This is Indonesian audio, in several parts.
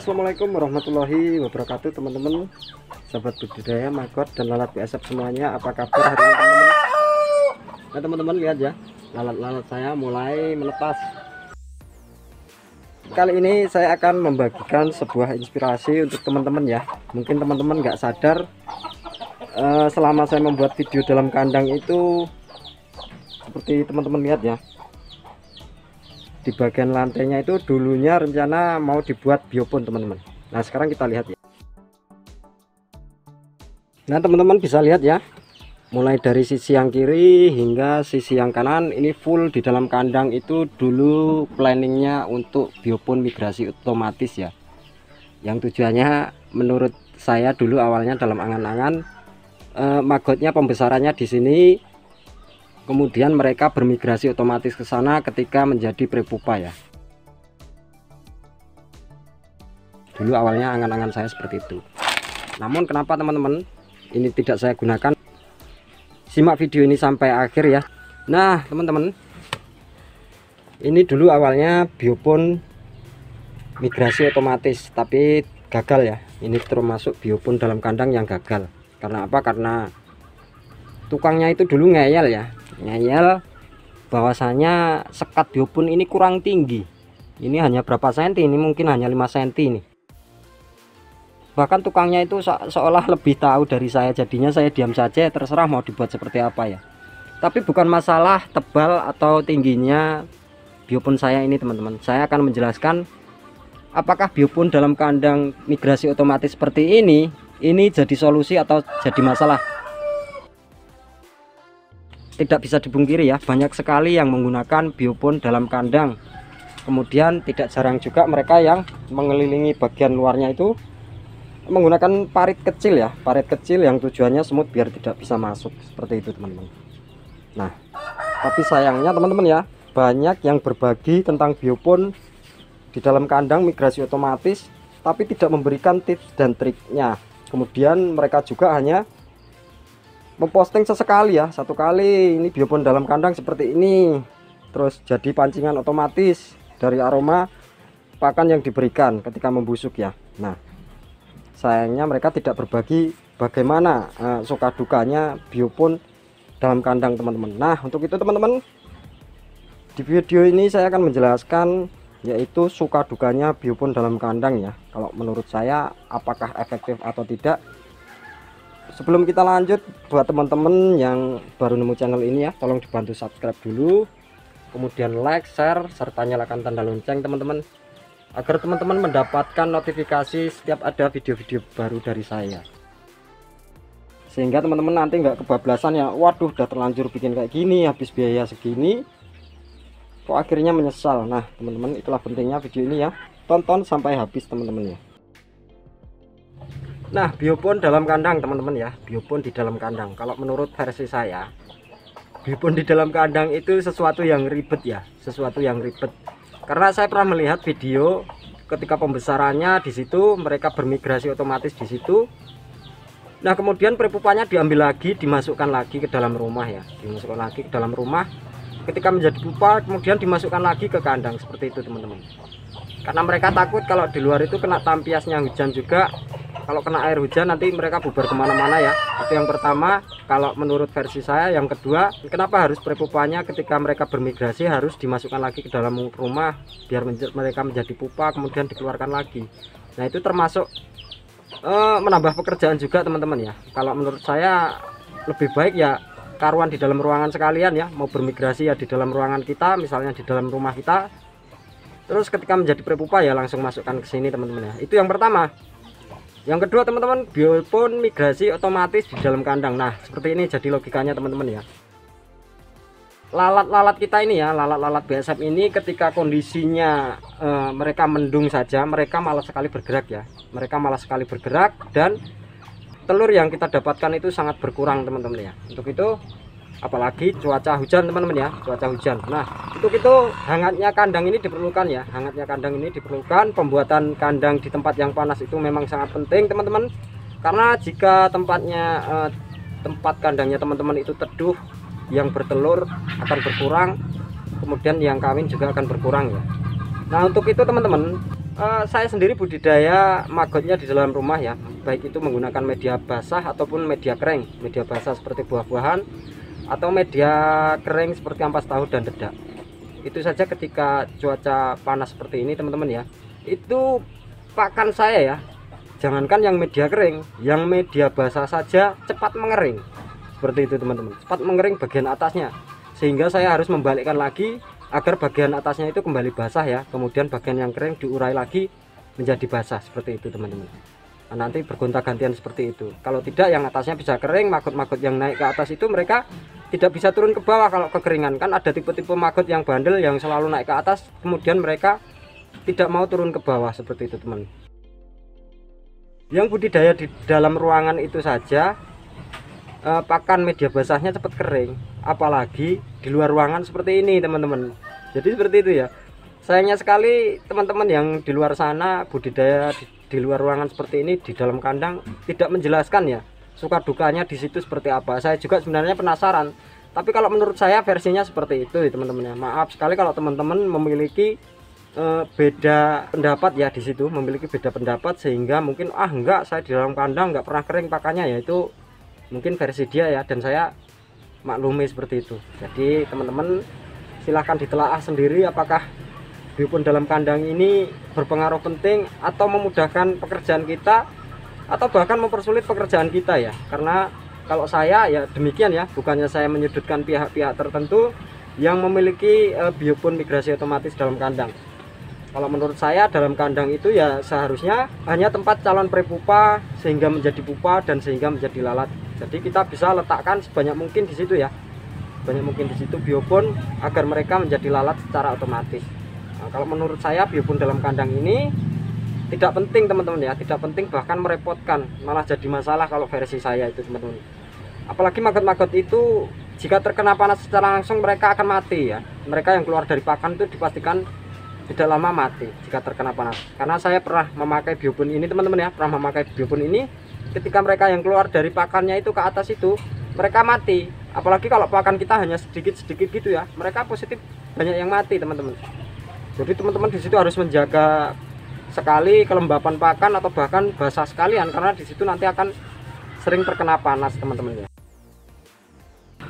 Assalamualaikum warahmatullahi wabarakatuh teman-teman, sahabat budidaya maggot dan lalat BSF semuanya. Apa kabar hari ini teman-teman? Nah teman-teman lihat ya, lalat-lalat saya mulai menetas. Kali ini saya akan membagikan sebuah inspirasi untuk teman-teman ya. Mungkin teman-teman nggak sadar, selama saya membuat video dalam kandang itu seperti teman-teman lihat ya, di bagian lantainya itu dulunya rencana mau dibuat biopon teman-teman. Nah sekarang kita lihat ya. Nah teman-teman bisa lihat ya, mulai dari sisi yang kiri hingga sisi yang kanan ini full di dalam kandang. Itu dulu planningnya untuk biopon migrasi otomatis ya, yang tujuannya menurut saya dulu awalnya dalam angan-angan maggotnya pembesarannya di sini, kemudian mereka bermigrasi otomatis ke sana ketika menjadi prepupa ya. Dulu awalnya angan-angan saya seperti itu. Namun kenapa teman-teman ini tidak saya gunakan? Simak video ini sampai akhir ya. Nah teman-teman, ini dulu awalnya biopon migrasi otomatis tapi gagal ya. Ini termasuk biopon dalam kandang yang gagal. Karena apa? Karena tukangnya itu dulu ngeyel ya, ngeyel bahwasanya sekat biopon ini kurang tinggi. Ini hanya berapa senti, ini mungkin hanya 5 senti ini. Bahkan tukangnya itu seolah lebih tahu dari saya. Jadinya saya diam saja, terserah mau dibuat seperti apa ya. Tapi bukan masalah tebal atau tingginya biopon saya ini teman-teman. Saya akan menjelaskan apakah biopon dalam kandang migrasi otomatis seperti ini jadi solusi atau jadi masalah. Tidak bisa dipungkiri ya, banyak sekali yang menggunakan biopon dalam kandang. Kemudian tidak jarang juga mereka yang mengelilingi bagian luarnya itu menggunakan parit kecil ya, parit kecil yang tujuannya semut biar tidak bisa masuk, seperti itu teman-teman. Nah tapi sayangnya teman-teman ya, banyak yang berbagi tentang biopon di dalam kandang migrasi otomatis tapi tidak memberikan tips dan triknya. Kemudian mereka juga hanya memposting sesekali ya, satu kali ini biopon dalam kandang seperti ini, terus jadi pancingan otomatis dari aroma pakan yang diberikan ketika membusuk ya. Nah sayangnya mereka tidak berbagi bagaimana suka dukanya biopon dalam kandang teman-teman. Nah untuk itu teman-teman, di video ini saya akan menjelaskan yaitu suka dukanya biopon dalam kandang ya. Kalau menurut saya apakah efektif atau tidak. Sebelum kita lanjut, buat teman-teman yang baru nemu channel ini ya, tolong dibantu subscribe dulu, kemudian like, share, serta nyalakan tanda lonceng teman-teman, agar teman-teman mendapatkan notifikasi setiap ada video-video baru dari saya, sehingga teman-teman nanti nggak kebablasan ya, waduh udah terlanjur bikin kayak gini, habis biaya segini kok akhirnya menyesal. Nah teman-teman, itulah pentingnya video ini ya, tonton sampai habis teman-teman ya. Nah biopon dalam kandang teman-teman ya, biopon di dalam kandang, kalau menurut versi saya, biopon di dalam kandang itu sesuatu yang ribet ya, sesuatu yang ribet. Karena saya pernah melihat video ketika pembesarannya di situ, mereka bermigrasi otomatis di situ. Nah kemudian prepupanya diambil lagi, dimasukkan lagi ke dalam rumah ya, dimasukkan lagi ke dalam rumah. Ketika menjadi pupa kemudian dimasukkan lagi ke kandang, seperti itu teman-teman. Karena mereka takut kalau di luar itu kena tampiasnya hujan juga. Kalau kena air hujan nanti mereka bubar kemana-mana ya. Itu yang pertama kalau menurut versi saya. Yang kedua, kenapa harus prepupanya ketika mereka bermigrasi harus dimasukkan lagi ke dalam rumah biar mereka menjadi pupa kemudian dikeluarkan lagi. Nah itu termasuk menambah pekerjaan juga teman-teman ya. Kalau menurut saya lebih baik ya karuan di dalam ruangan sekalian ya, mau bermigrasi ya di dalam ruangan kita, misalnya di dalam rumah kita, terus ketika menjadi prepupa ya langsung masukkan ke sini teman-teman ya. Itu yang pertama. Yang kedua teman-teman, biopon migrasi otomatis di dalam kandang. Nah seperti ini jadi logikanya teman-teman ya. Lalat-lalat kita ini ya, lalat-lalat BSF ini ketika kondisinya mereka mendung saja, mereka malas sekali bergerak ya, mereka malas sekali bergerak, dan telur yang kita dapatkan itu sangat berkurang teman-teman ya. Untuk itu apalagi cuaca hujan teman-teman ya, cuaca hujan. Nah untuk itu hangatnya kandang ini diperlukan ya, hangatnya kandang ini diperlukan. Pembuatan kandang di tempat yang panas itu memang sangat penting teman-teman, karena jika tempat kandangnya teman-teman itu teduh, yang bertelur akan berkurang, kemudian yang kawin juga akan berkurang ya. Nah untuk itu teman-teman, Saya sendiri budidaya magotnya di dalam rumah ya, baik itu menggunakan media basah ataupun media kering. Media basah seperti buah-buahan atau media kering seperti ampas tahu dan dedak. Itu saja ketika cuaca panas seperti ini teman-teman ya, itu pakan saya ya, jangankan yang media kering, yang media basah saja cepat mengering. Seperti itu teman-teman, cepat mengering bagian atasnya, sehingga saya harus membalikkan lagi agar bagian atasnya itu kembali basah ya, kemudian bagian yang kering diurai lagi menjadi basah. Seperti itu teman-teman. Nah, nanti bergonta-gantian seperti itu. Kalau tidak, yang atasnya bisa kering, maggot-maggot yang naik ke atas itu mereka tidak bisa turun ke bawah kalau kekeringan. Kan ada tipe-tipe maggot yang bandel yang selalu naik ke atas, kemudian mereka tidak mau turun ke bawah. Seperti itu teman. Yang budidaya di dalam ruangan itu saja pakan media basahnya cepat kering, apalagi di luar ruangan seperti ini teman-teman. Jadi seperti itu ya, sayangnya sekali teman-teman yang di luar sana budidaya di luar ruangan seperti ini di dalam kandang tidak menjelaskan ya suka dukanya di situ seperti apa. Saya juga sebenarnya penasaran, tapi kalau menurut saya versinya seperti itu ya teman-teman ya. Maaf sekali kalau teman-teman memiliki beda pendapat ya di situ, memiliki beda pendapat sehingga mungkin enggak, saya di dalam kandang enggak pernah kering pakannya, ya itu mungkin versi dia ya, dan saya maklumi seperti itu. Jadi teman-teman silahkan ditelaah sendiri apakah biopon dalam kandang ini berpengaruh penting atau memudahkan pekerjaan kita atau bahkan mempersulit pekerjaan kita ya. Karena kalau saya ya demikian ya, bukannya saya menyudutkan pihak-pihak tertentu yang memiliki biopon migrasi otomatis dalam kandang. Kalau menurut saya dalam kandang itu ya seharusnya hanya tempat calon prepupa sehingga menjadi pupa dan sehingga menjadi lalat. Jadi kita bisa letakkan sebanyak mungkin di situ ya, banyak mungkin di situ biopon agar mereka menjadi lalat secara otomatis. Nah, kalau menurut saya biopon dalam kandang ini tidak penting teman-teman ya, tidak penting, bahkan merepotkan, malah jadi masalah kalau versi saya itu teman-teman. Apalagi maggot-maggot itu jika terkena panas secara langsung mereka akan mati ya. Mereka yang keluar dari pakan itu dipastikan tidak lama mati jika terkena panas. Karena saya pernah memakai biopon ini teman-teman ya, pernah memakai biopon ini. Ketika mereka yang keluar dari pakannya itu ke atas itu mereka mati. Apalagi kalau pakan kita hanya sedikit-sedikit gitu ya, mereka positif banyak yang mati teman-teman. Jadi teman-teman di situ harus menjaga sekali kelembapan pakan atau bahkan basah sekalian, karena di situ nanti akan sering terkena panas teman-teman ya.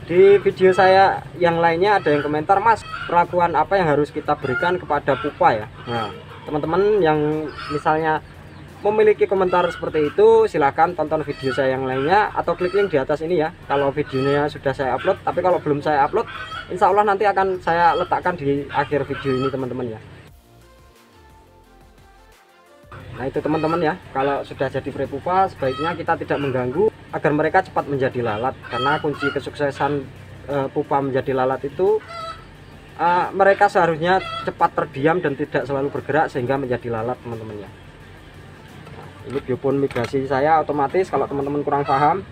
Di video saya yang lainnya ada yang komentar, Mas, perlakuan apa yang harus kita berikan kepada pupa ya. Nah teman-teman yang misalnya memiliki komentar seperti itu, silahkan tonton video saya yang lainnya atau klik link di atas ini ya kalau videonya sudah saya upload. Tapi kalau belum saya upload, insya Allah nanti akan saya letakkan di akhir video ini teman-teman ya. Nah itu teman-teman ya, kalau sudah jadi prepupa sebaiknya kita tidak mengganggu agar mereka cepat menjadi lalat. Karena kunci kesuksesan pupa menjadi lalat itu mereka seharusnya cepat terdiam dan tidak selalu bergerak sehingga menjadi lalat teman-teman ya. Ini biopon migrasi saya otomatis. Kalau teman-teman kurang paham,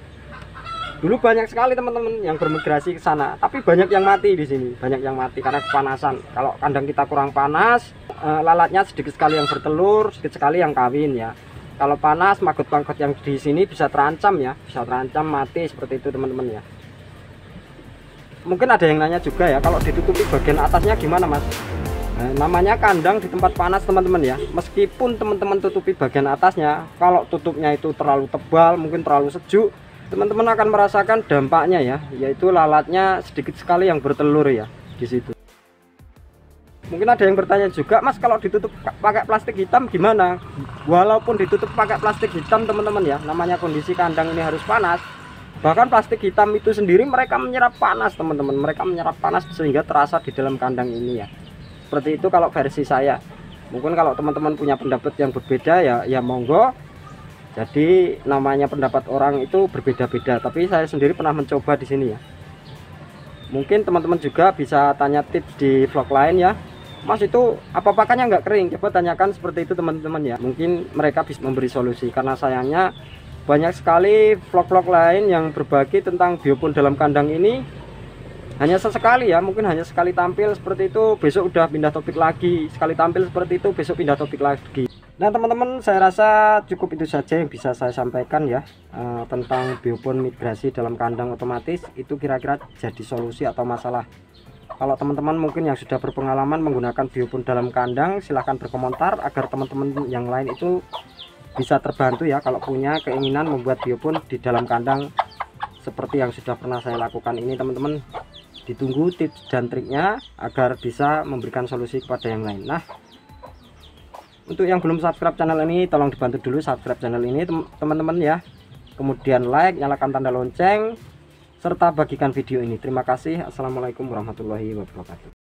dulu banyak sekali teman-teman yang bermigrasi ke sana, tapi banyak yang mati di sini, banyak yang mati karena kepanasan. Kalau kandang kita kurang panas, lalatnya sedikit sekali yang bertelur, sedikit sekali yang kawin ya. Kalau panas, maggot-maggot yang di sini bisa terancam ya, bisa terancam mati seperti itu teman-teman ya. Mungkin ada yang nanya juga ya, kalau ditutupi bagian atasnya gimana Mas? Nah, namanya kandang di tempat panas teman-teman ya. Meskipun teman-teman tutupi bagian atasnya, kalau tutupnya itu terlalu tebal, mungkin terlalu sejuk, teman-teman akan merasakan dampaknya ya, yaitu lalatnya sedikit sekali yang bertelur ya di situ. Mungkin ada yang bertanya juga, Mas, kalau ditutup pakai plastik hitam gimana? Walaupun ditutup pakai plastik hitam teman-teman ya, namanya kondisi kandang ini harus panas. Bahkan plastik hitam itu sendiri mereka menyerap panas teman-teman, mereka menyerap panas sehingga terasa di dalam kandang ini ya. Seperti itu kalau versi saya. Mungkin kalau teman-teman punya pendapat yang berbeda ya monggo. Jadi namanya pendapat orang itu berbeda-beda, tapi saya sendiri pernah mencoba di sini ya. Mungkin teman-teman juga bisa tanya tips di vlog lain ya. Mas, itu apa pakannya nggak kering? Coba tanyakan seperti itu teman-teman ya. Mungkin mereka bisa memberi solusi, karena sayangnya banyak sekali vlog-vlog lain yang berbagi tentang biopon dalam kandang ini hanya sesekali ya, mungkin hanya sekali tampil seperti itu, besok udah pindah topik lagi, sekali tampil seperti itu, besok pindah topik lagi. Nah teman-teman, saya rasa cukup itu saja yang bisa saya sampaikan ya, tentang biopon migrasi dalam kandang otomatis. Itu kira-kira jadi solusi atau masalah Kalau teman-teman mungkin yang sudah berpengalaman menggunakan biopon dalam kandang, silahkan berkomentar agar teman-teman yang lain itu bisa terbantu ya kalau punya keinginan membuat biopon di dalam kandang seperti yang sudah pernah saya lakukan ini teman-teman. Ditunggu tips dan triknya agar bisa memberikan solusi kepada yang lain. Nah, untuk yang belum subscribe channel ini, tolong dibantu dulu subscribe channel ini teman-teman ya. Kemudian like, nyalakan tanda lonceng, serta bagikan video ini. Terima kasih. Assalamualaikum warahmatullahi wabarakatuh.